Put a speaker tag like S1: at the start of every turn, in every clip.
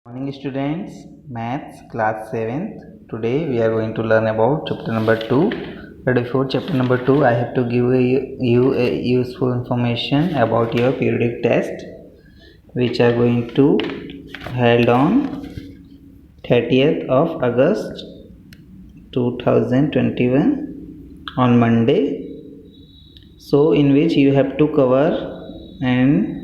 S1: Morning students, maths class 7th. Today we are going to learn about chapter number 2. But before chapter number 2, I have to give you a useful information about your periodic test, which are going to held on 30th of August 2021 on Monday. So in which you have to cover and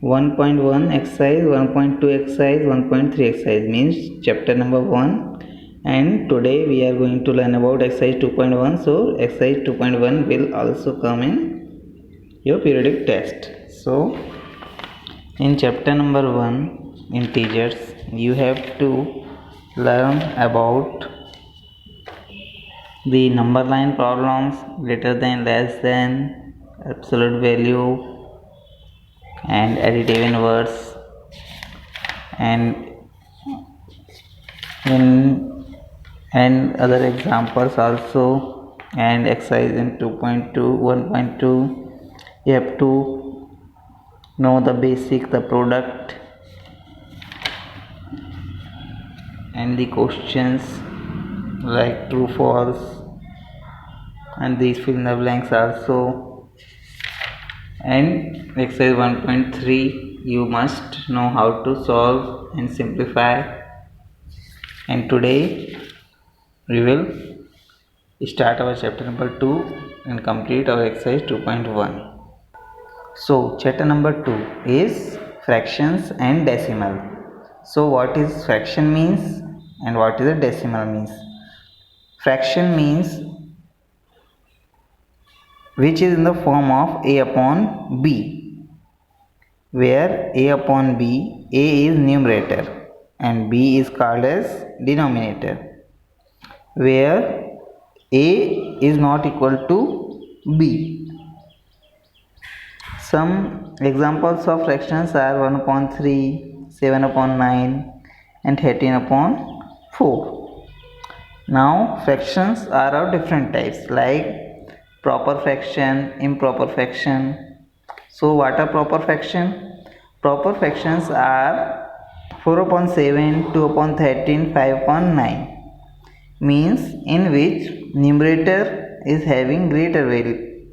S1: 1.1 exercise, 1.2 exercise, 1.3 exercise means chapter number 1, and today we are going to learn about exercise 2.1. so exercise 2.1 will also come in your periodic test. So in chapter number 1 integers you have to learn about the number line problems, greater than, less than, absolute value and additive inverse, and other examples also, and exercise in 2.2 1.2 you have to know the basic, the product and the questions like true false, and these fill in the blanks also. And exercise 1.3 you must know how to solve and simplify, and today we will start our chapter number 2 and complete our exercise 2.1. So chapter number 2 is fractions and decimal. So what is fraction means and what is a decimal means? Fraction means which is in the form of a upon b, where a upon b, a is numerator and b is called as denominator, where a is not equal to b. Some examples of fractions are 1 upon 3, 7 upon 9 and 13 upon 4. Now fractions are of different types like proper fraction, improper fraction. So what are proper fraction? Proper fractions are 4 upon 7, 2 upon 13, 5 upon 9, means in which numerator is having greater value.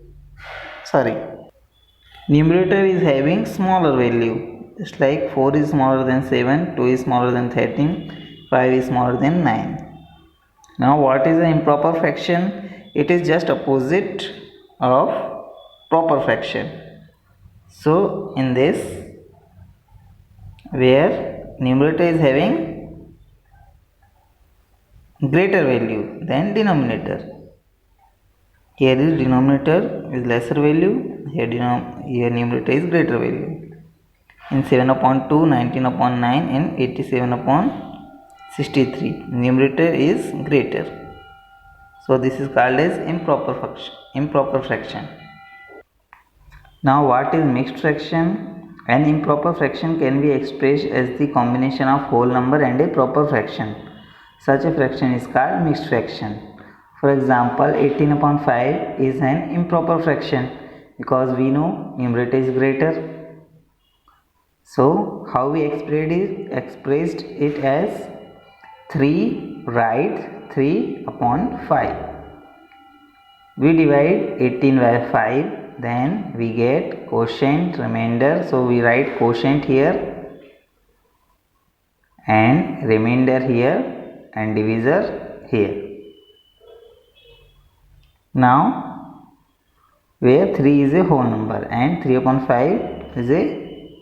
S1: Numerator is having smaller value. Just like 4 is smaller than 7, 2 is smaller than 13, 5 is smaller than 9. Now what is an improper fraction? It is just opposite of proper fraction. So in this, where numerator is having greater value than denominator, here is denominator is lesser value, here numerator is greater value. In 7 upon 2, 19 upon 9 and 87 upon 63, numerator is greater. So this is called as improper fraction. Now what is mixed fraction? An improper fraction can be expressed as the combination of whole number and a proper fraction. Such a fraction is called mixed fraction. For example, 18 upon 5 is an improper fraction because we know numerator is greater. So how we expressed it as 3 right 3 upon 5. We divide 18 by 5, then we get quotient remainder. So we write quotient here and remainder here and divisor here. Now where 3 is a whole number and 3 upon 5 is a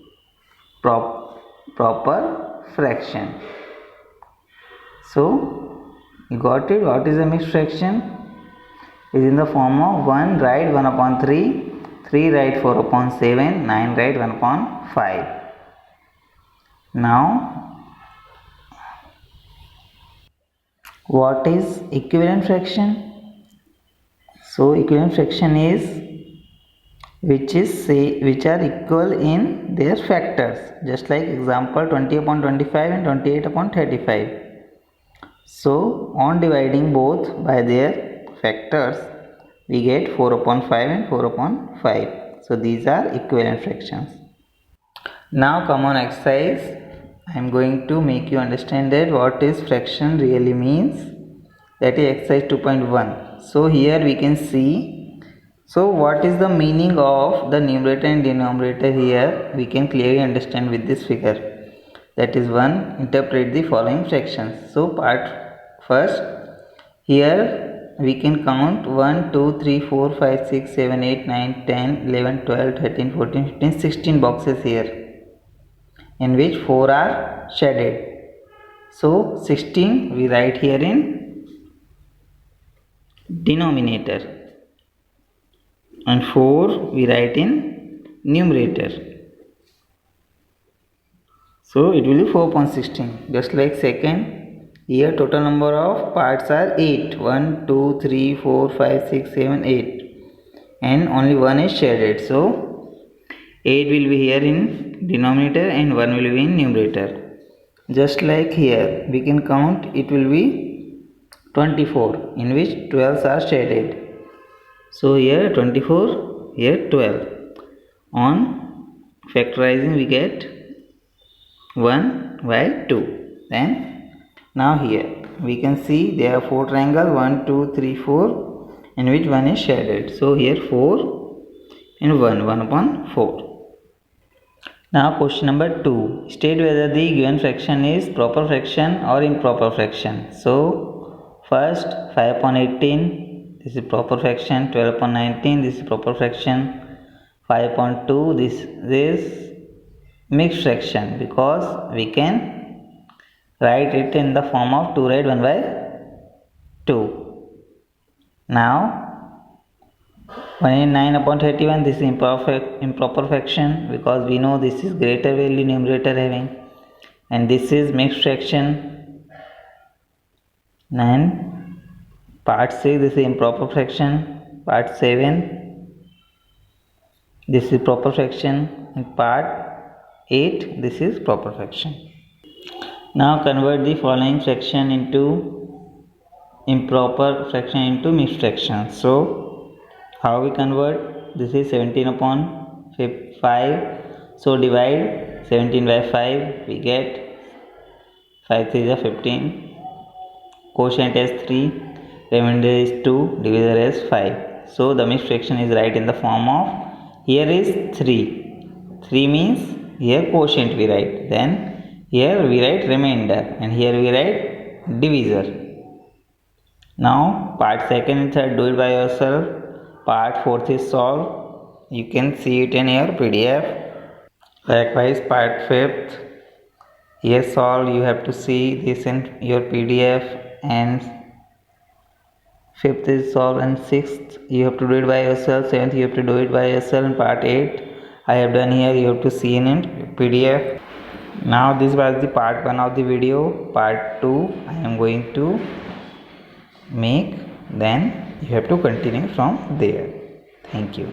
S1: proper fraction. So you got it. What is a mixed fraction? Is in the form of 1 right 1 upon 3, 3 right 4 upon 7, 9 right 1 upon 5. Now what is equivalent fraction? So equivalent fraction is which are equal in their factors, just like example 20 upon 25 and 28 upon 35. So on dividing both by their factors we get 4 upon 5 and 4 upon 5. So these are equivalent fractions. Now come on exercise I am going to make you understand that what is fraction really means. That is exercise 2.1. So here we can see, so what is the meaning of the numerator and denominator here we can clearly understand with this figure. That is 1. Interpret the following fractions. So part first, here we can count 1, 2, 3, 4, 5, 6, 7, 8, 9, 10, 11, 12, 13, 14, 15, 16 boxes here, in which 4 are shaded. So 16 we write here in denominator and 4 we write in numerator. So it will be 4.16. Just like second, here total number of parts are 8. 1, 2, 3, 4, 5, 6, 7, 8. And only 1 is shaded. So 8 will be here in denominator and 1 will be in numerator. Just like here, we can count, it will be 24, in which 12s are shaded. So here 24, here 12. On factorizing we get 1 by 2. Then now here we can see there are 4 triangles, 1, 2, 3, 4, in which 1 is shaded. So here 4 and 1 upon 4. Now question number 2. State whether the given fraction is proper fraction or improper fraction. So first 5 upon 18, this is proper fraction. 12 upon 19, this is proper fraction. 5 upon 2, this is mixed fraction, because we can write it in the form of 2 right 1 by 2. Now 109 upon 31, this is improper fraction, because we know this is greater value numerator having, and this is mixed fraction. And part 6, this is improper fraction. Part 7, this is proper fraction, and part 8, this is proper fraction. Now convert the following fraction into improper fraction into mixed fraction. So how we convert? This is 17 upon 5. So divide 17 by 5, we get 5 3 is 15. Quotient is 3, remainder is 2, divisor is 5. So the mixed fraction is right in the form of, here is 3. 3 means here quotient we write, then here we write remainder, and here we write divisor. Now part second and third do it by yourself. Part fourth is solved. You can see it in your PDF. Likewise part fifth, here solved, you have to see this in your PDF, and fifth is solved, and sixth you have to do it by yourself. Seventh you have to do it by yourself. And part 8 I have done here, you have to see in it PDF. Now this was the part 1 of the video. Part 2 I am going to make, then you have to continue from there. Thank you.